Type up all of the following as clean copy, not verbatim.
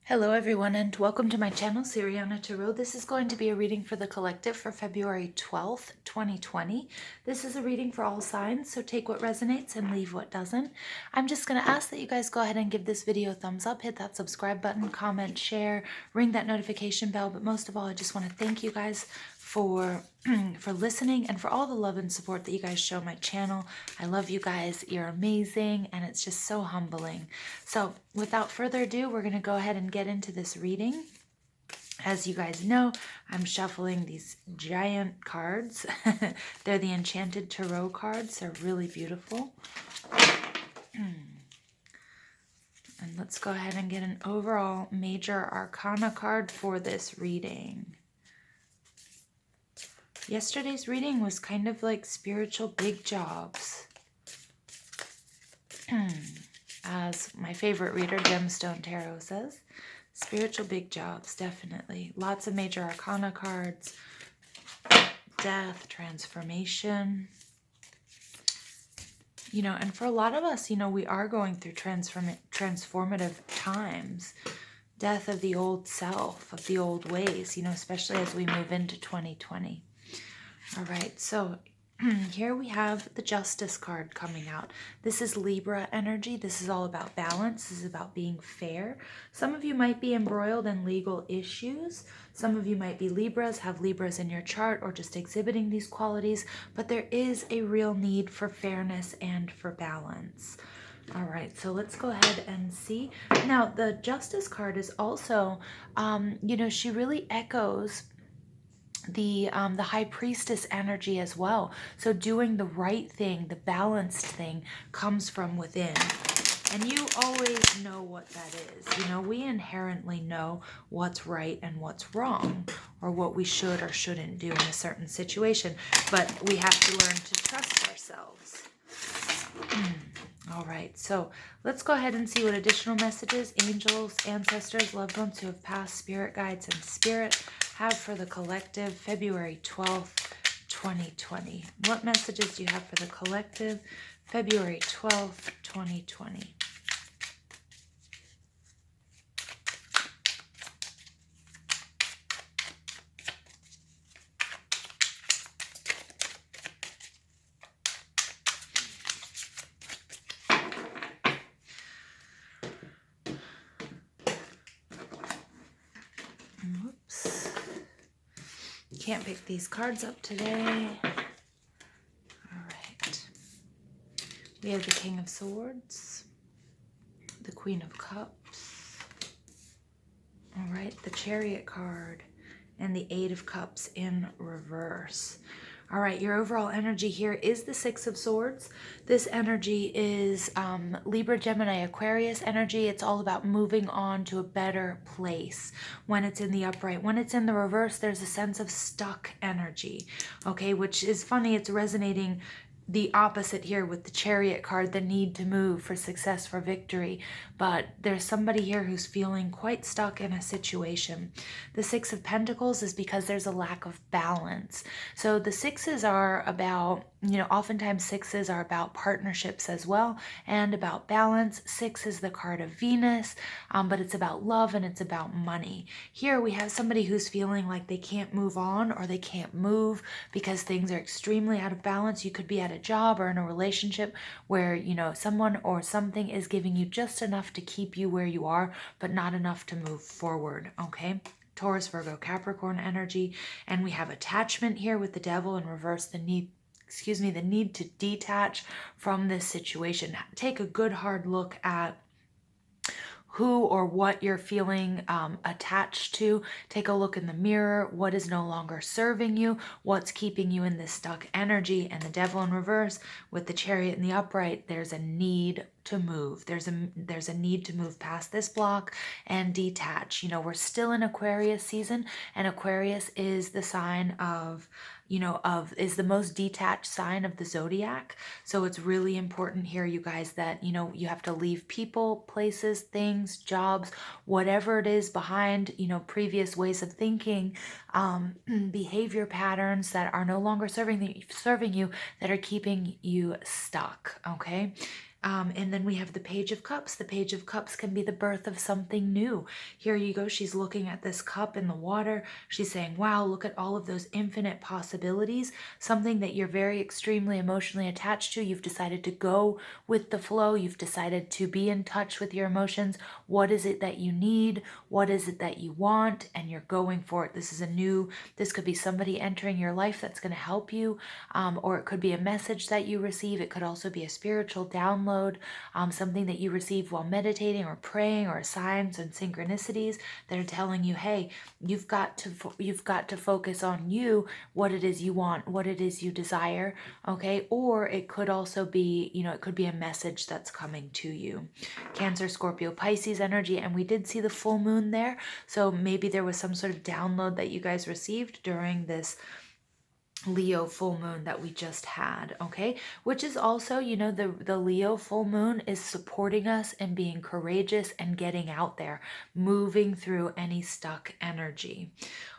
Hello everyone and welcome to my channel, Siriana Tarot. This is going to be a reading for the collective for February 12th, 2020. This is a reading for all signs, so take what resonates and leave what doesn't. I'm just going to ask that you guys go ahead and give this video a thumbs up, hit that subscribe button, comment, share, ring that notification bell, but most of all, I just want to thank you guys for listening and for all the love and support that you guys show my channel. I love you guys. You're amazing, and it's just so humbling. So without further ado, we're going to go ahead and get into this reading. As you guys know, I'm shuffling these giant cards. They're the Enchanted Tarot cards. They're really beautiful. And let's go ahead and get an overall Major Arcana card for this reading. Yesterday's reading was kind of like spiritual big jobs. As my favorite reader, Gemstone Tarot, says, spiritual big jobs, definitely. Lots of Major Arcana cards, death, transformation. You know, and for a lot of us, you know, we are going through transformative times. Death of the old self, of the old ways, you know, especially as we move into 2020. All right, so here we have the Justice card coming out. This is Libra energy. This is all about balance. This is about being fair. Some of you might be embroiled in legal issues. Some of you might be Libras, have Libras in your chart, or just exhibiting these qualities. But there is a real need for fairness and for balance. All right, so let's go ahead and see. Now, the Justice card is also, you know, she really echoes the High Priestess energy as well. So doing the right thing, the balanced thing, comes from within. And you always know what that is. You know, we inherently know what's right and what's wrong, or what we should or shouldn't do in a certain situation. But we have to learn to trust ourselves. All right, so let's go ahead and see what additional messages angels, ancestors, loved ones who have passed, spirit guides, and spirit have for the collective February 12th, 2020. What messages do you have for the collective February 12th, 2020? Whoops. Can't pick these cards up today. All right. We have the King of Swords, the Queen of Cups. All right, the Chariot card, and the Eight of Cups in reverse. All right, your overall energy here is the Six of Swords. This energy is Libra, Gemini, Aquarius energy. It's all about moving on to a better place when it's in the upright. When it's in the reverse, there's a sense of stuck energy, okay, which is funny. It's resonating the opposite here with the Chariot card, the need to move for success, for victory. But there's somebody here who's feeling quite stuck in a situation. The Six of Pentacles is because there's a lack of balance. So the sixes are about, you know, oftentimes sixes are about partnerships as well, and about balance. Six is the card of Venus, but it's about love and it's about money. Here we have somebody who's feeling like they can't move on, or they can't move because things are extremely out of balance. You could be at a job or in a relationship where, you know, someone or something is giving you just enough to keep you where you are, but not enough to move forward, okay? Taurus, Virgo, Capricorn energy. And we have attachment here with the Devil in reverse, the need to detach from this situation. Take a good hard look at who or what you're feeling attached to. Take a look in the mirror. What is no longer serving you? What's keeping you in this stuck energy? And the Devil in reverse with the Chariot in the upright, there's a need to move. There's a need to move past this block and detach. You know, we're still in Aquarius season, and Aquarius is the sign of, you know, is the most detached sign of the zodiac. So it's really important here, you guys, that, you know, you have to leave people, places, things, jobs, whatever it is behind, you know, previous ways of thinking, behavior patterns that are no longer serving you, that are keeping you stuck, okay? And then we have the Page of Cups. The Page of Cups can be the birth of something new. Here you go. She's looking at this cup in the water. She's saying, wow, look at all of those infinite possibilities. Something that you're very extremely emotionally attached to. You've decided to go with the flow. You've decided to be in touch with your emotions. What is it that you need? What is it that you want? And you're going for it. This could be somebody entering your life that's going to help you, or it could be a message that you receive. It could also be a spiritual download, something that you receive while meditating or praying, or signs and synchronicities that are telling you, hey, you've got to focus on you, what it is you want, what it is you desire. Okay. Or it could also be, it could be a message that's coming to you. Cancer, Scorpio, Pisces energy. And we did see the full moon there. So maybe there was some sort of download that you guys received during this Leo full moon that we just had, okay? Which is also, the Leo full moon is supporting us and being courageous and getting out there, moving through any stuck energy.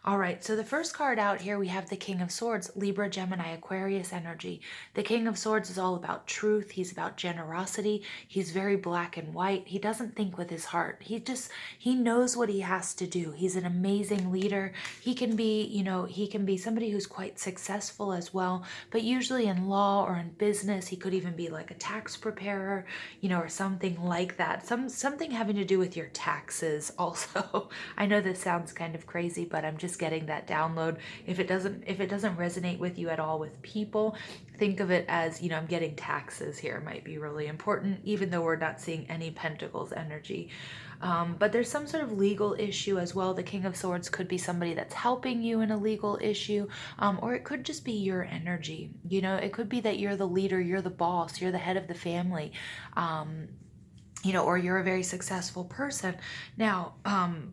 All right, so the first card out here, we have the King of Swords, Libra, Gemini, Aquarius energy. The King of Swords is all about truth. He's about generosity. He's very black and white. He doesn't think with his heart. He knows what he has to do. He's an amazing leader. He can be somebody who's quite successful as well, but usually in law or in business. He could even be like a tax preparer, or something like that. Something having to do with your taxes also. I know this sounds kind of crazy, but I'm just getting that download. If it doesn't resonate with you at all with people, think of it as, I'm getting taxes here might be really important, even though we're not seeing any Pentacles energy. But there's some sort of legal issue as well. The King of Swords could be somebody that's helping you in a legal issue, or it could just be your energy. It could be that you're the leader, you're the boss, you're the head of the family. Or you're a very successful person. Now,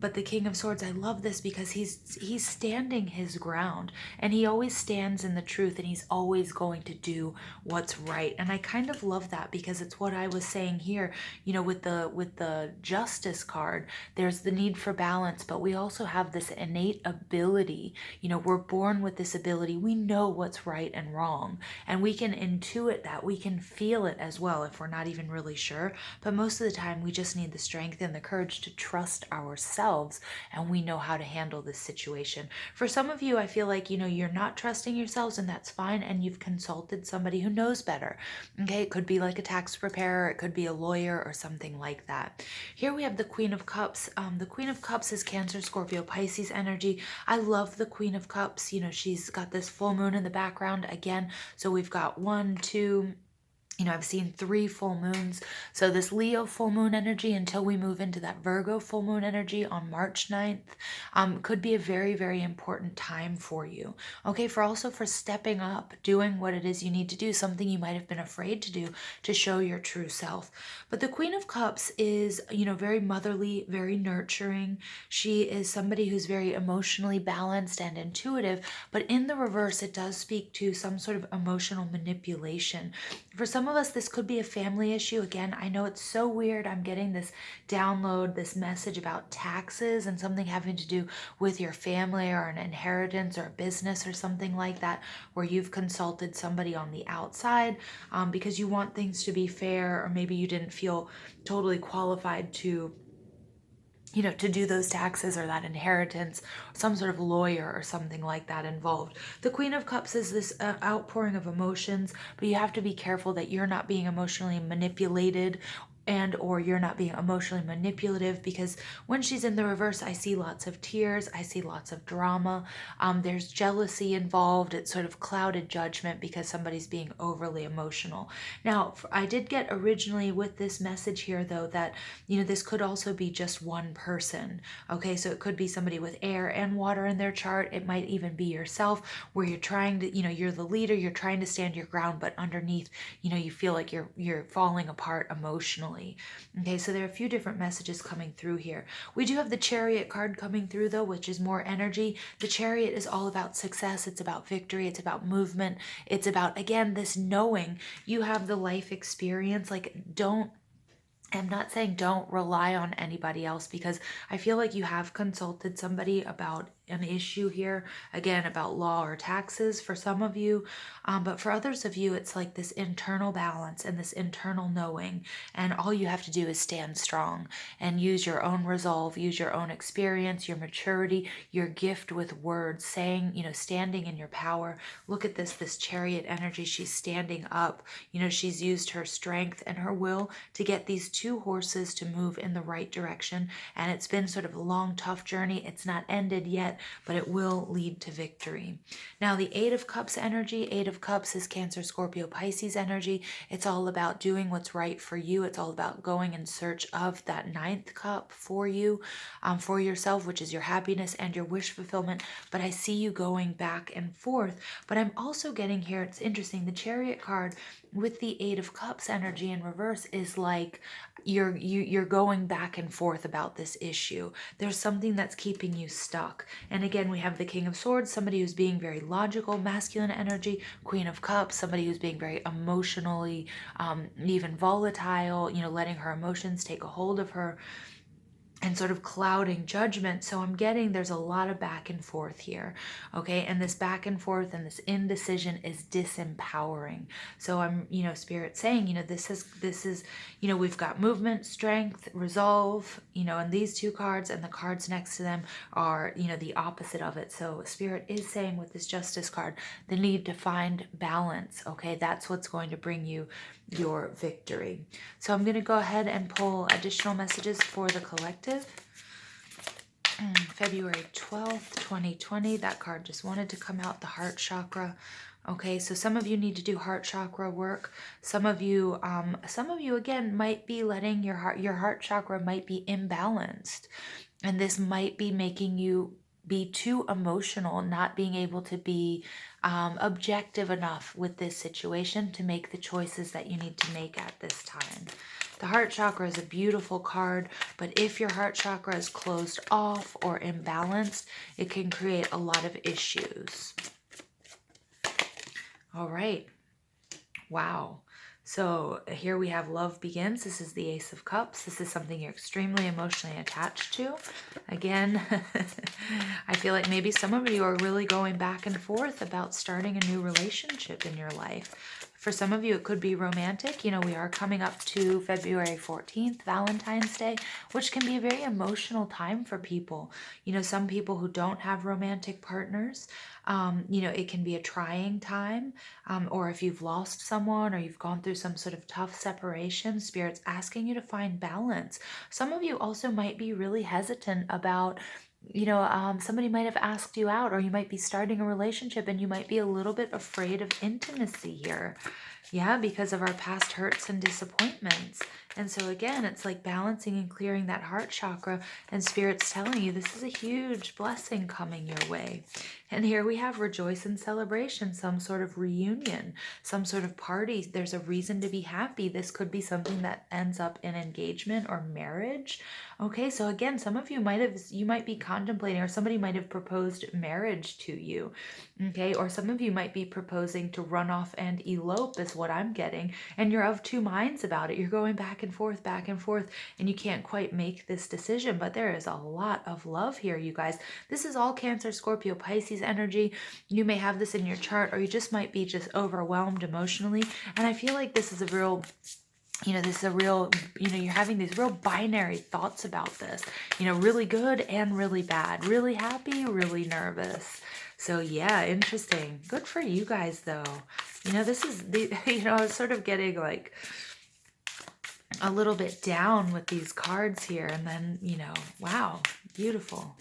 but the King of Swords, I love this because he's standing his ground, and he always stands in the truth, and he's always going to do what's right. And I kind of love that because it's what I was saying here, with the Justice card. There's the need for balance, but we also have this innate ability. We're born with this ability. We know what's right and wrong, and we can intuit that. We can feel it as well if we're not even really sure. But most of the time, we just need the strength and the courage to trust ourselves, and we know how to handle this situation. For some of you, I feel like, you're not trusting yourselves, and that's fine, and you've consulted somebody who knows better. Okay, it could be like a tax preparer, it could be a lawyer or something like that. Here we have the Queen of Cups. The Queen of Cups is Cancer, Scorpio, Pisces energy. I love the Queen of Cups. She's got this full moon in the background again. So we've got 1, 2, I've seen 3 full moons. So this Leo full moon energy, until we move into that Virgo full moon energy on March 9th, could be a very, very important time for you. Okay, for stepping up, doing what it is you need to do, something you might have been afraid to do to show your true self. But the Queen of Cups is, very motherly, very nurturing. She is somebody who's very emotionally balanced and intuitive, but in the reverse, it does speak to some sort of emotional manipulation. For some of us, this could be a family issue. Again, I know it's so weird. I'm getting this download, this message about taxes and something having to do with your family or an inheritance or a business or something like that, where you've consulted somebody on the outside because you want things to be fair, or maybe you didn't feel totally qualified to do those taxes or that inheritance, some sort of lawyer or something like that involved. The Queen of Cups is this outpouring of emotions, but you have to be careful that you're not being emotionally manipulated or you're not being emotionally manipulative, because when she's in the reverse, I see lots of tears, I see lots of drama, there's jealousy involved. It's sort of clouded judgment because somebody's being overly emotional. Now, I did get originally with this message here, though, that this could also be just one person. Okay, so it could be somebody with air and water in their chart. It might even be yourself, where you're trying to, you're the leader, you're trying to stand your ground, but underneath, you feel like you're falling apart emotionally. Okay, so there are a few different messages coming through here. We do have the Chariot card coming through, though, which is more energy. The Chariot is all about success. It's about victory. It's about movement. It's about, again, this knowing you have the life experience. Like, I'm not saying don't rely on anybody else, because I feel like you have consulted somebody about an issue here, again, about law or taxes for some of you. But for others of you, it's like this internal balance and this internal knowing. And all you have to do is stand strong and use your own resolve, use your own experience, your maturity, your gift with words, saying, standing in your power. Look at this Chariot energy. She's standing up. She's used her strength and her will to get these two horses to move in the right direction. And it's been sort of a long, tough journey. It's not ended yet, but it will lead to victory. Now, the Eight of Cups energy, Eight of Cups is Cancer, Scorpio, Pisces energy. It's all about doing what's right for you. It's all about going in search of that ninth cup for you, for yourself, which is your happiness and your wish fulfillment. But I see you going back and forth. But I'm also getting here, it's interesting, the Chariot card with the Eight of Cups energy in reverse is like you're going back and forth about this issue. There's something that's keeping you stuck. And again, we have the King of Swords, somebody who's being very logical, masculine energy. Queen of Cups, somebody who's being very emotionally, even volatile, letting her emotions take a hold of her and sort of clouding judgment. So I'm getting there's a lot of back and forth here, okay? And this back and forth and this indecision is disempowering. So I'm, Spirit saying, this is, we've got movement, strength, resolve, and these two cards and the cards next to them are, the opposite of it. So Spirit is saying with this Justice card, the need to find balance, okay? That's what's going to bring you your victory. So I'm going to go ahead and pull additional messages for the collective. February 12th, 2020. That card just wanted to come out, the heart chakra. Okay, so some of you need to do heart chakra work. Some of you again might be letting your heart chakra might be imbalanced, and this might be making you be too emotional, not being able to be objective enough with this situation to make the choices that you need to make at this time. The heart chakra is a beautiful card, but if your heart chakra is closed off or imbalanced, it can create a lot of issues. All right. Wow. So here we have love begins. This is the Ace of Cups. This is something you're extremely emotionally attached to. Again, I feel like maybe some of you are really going back and forth about starting a new relationship in your life. For some of you, it could be romantic. We are coming up to February 14th, Valentine's Day, which can be a very emotional time for people. Some people who don't have romantic partners, it can be a trying time. Or if you've lost someone or you've gone through some sort of tough separation, Spirit's asking you to find balance. Some of you also might be really hesitant about somebody might have asked you out, or you might be starting a relationship and you might be a little bit afraid of intimacy here. Yeah, because of our past hurts and disappointments. And so again, it's like balancing and clearing that heart chakra, and Spirit's telling you this is a huge blessing coming your way. And here we have rejoice and celebration, some sort of reunion, some sort of party. There's a reason to be happy. This could be something that ends up in engagement or marriage. Okay, so again, some of you might be contemplating, or somebody might have proposed marriage to you. Okay, or some of you might be proposing to run off and elope is what I'm getting. And you're of two minds about it. You're going back and forth, and you can't quite make this decision. But there is a lot of love here, you guys. This is all Cancer, Scorpio, Pisces energy. You may have this in your chart, or you just might be just overwhelmed emotionally. And I feel like this is a real... you're having these real binary thoughts about this, really good and really bad, really happy, really nervous. So yeah, interesting. Good for you guys though. This is I was sort of getting like a little bit down with these cards here, and then, wow, beautiful.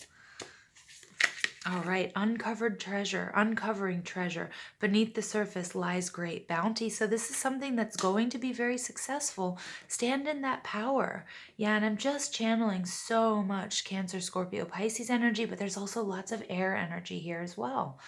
All right, uncovered treasure, uncovering treasure. Beneath the surface lies great bounty. So this is something that's going to be very successful. Stand in that power. Yeah, and I'm just channeling so much Cancer, Scorpio, Pisces energy, but there's also lots of air energy here as well.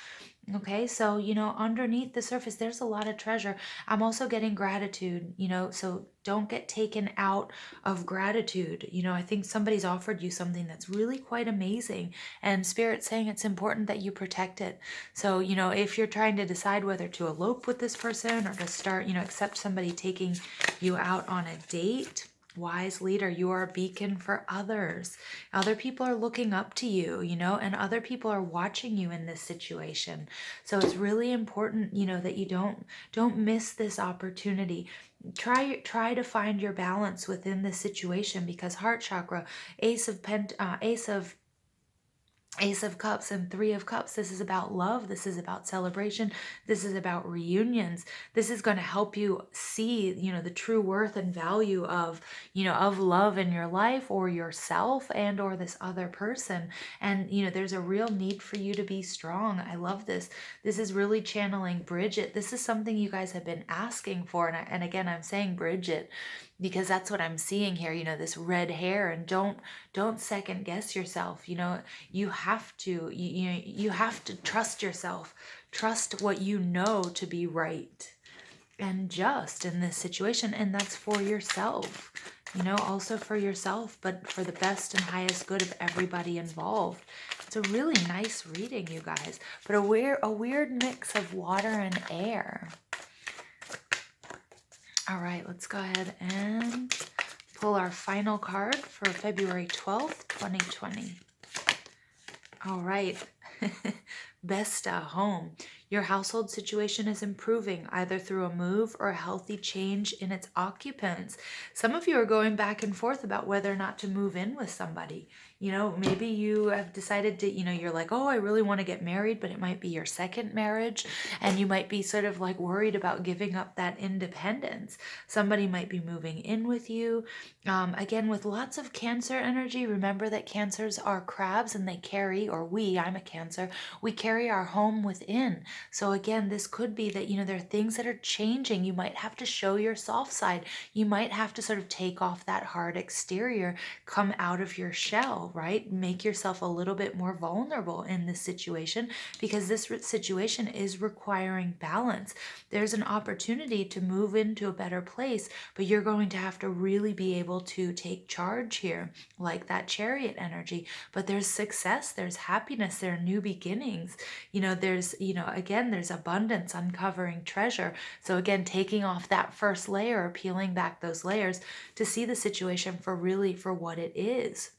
Okay, so, underneath the surface, there's a lot of treasure. I'm also getting gratitude, so don't get taken out of gratitude. I think somebody's offered you something that's really quite amazing, and Spirit's saying it's important that you protect it. So, if you're trying to decide whether to elope with this person or to start, accept somebody taking you out on a date, Wise leader, you are a beacon for others. Other people are looking up to you, and other people are watching you in this situation. So it's really important, that you don't miss this opportunity. Try to find your balance within this situation, because heart chakra, Ace of Cups and Three of Cups. This is about love. This is about celebration. This is about reunions. This is going to help you see, the true worth and value of, of love in your life, or yourself, and or this other person. And, there's a real need for you to be strong. I love this. This is really channeling Bridget. This is something you guys have been asking for. And again, I'm saying Bridget because that's what I'm seeing here, this red hair. And don't second guess yourself. You have to you have to trust yourself. Trust what you know to be right and just in this situation, and that's for yourself. Also for yourself, but for the best and highest good of everybody involved. It's a really nice reading, you guys, but a weird mix of water and air. All right, let's go ahead and pull our final card for February 12th, 2020. All right. Besta home. Your household situation is improving either through a move or a healthy change in its occupants. Some of you are going back and forth about whether or not to move in with somebody. Maybe you have decided to, you're like, oh, I really want to get married, but it might be your second marriage. And you might be sort of like worried about giving up that independence. Somebody might be moving in with you. Again, with lots of Cancer energy, remember that Cancers are crabs and they carry, or I'm a Cancer, we carry our home within. So again, this could be that, there are things that are changing. You might have to show your soft side. You might have to sort of take off that hard exterior, come out of your shell, right? Make yourself a little bit more vulnerable in this situation, because this situation is requiring balance. There's an opportunity to move into a better place, but you're going to have to really be able to take charge here, like that Chariot energy. But there's success, there's happiness, there are new beginnings. There's, again, there's abundance, uncovering treasure. So again, taking off that first layer, peeling back those layers to see the situation for what it is.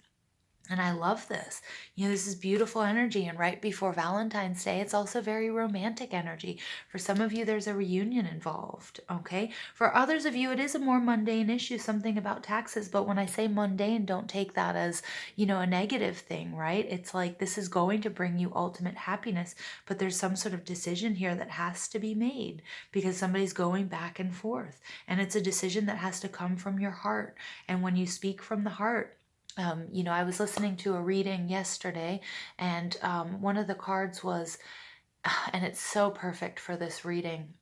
And I love this. This is beautiful energy. And right before Valentine's Day, it's also very romantic energy. For some of you, there's a reunion involved, okay? For others of you, it is a more mundane issue, something about taxes. But when I say mundane, don't take that as, a negative thing, right? It's like this is going to bring you ultimate happiness, but there's some sort of decision here that has to be made because somebody's going back and forth. And it's a decision that has to come from your heart. And when you speak from the heart, I was listening to a reading yesterday, and one of the cards was, and it's so perfect for this reading.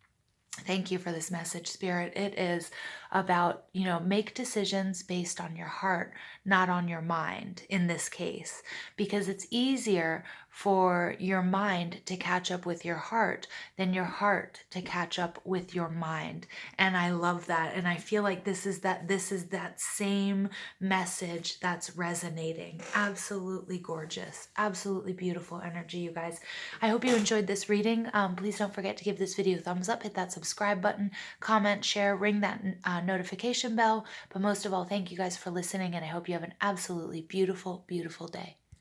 Thank you for this message, Spirit. It is about, make decisions based on your heart, not on your mind in this case, because it's easier for your mind to catch up with your heart than your heart to catch up with your mind. And I love that. And I feel like this is that same message that's resonating. Absolutely gorgeous. Absolutely beautiful energy, you guys. I hope you enjoyed this reading. Please don't forget to give this video a thumbs up, hit that subscribe button, comment, share, ring that notification bell. But most of all, thank you guys for listening, and I hope you have an absolutely beautiful, beautiful day.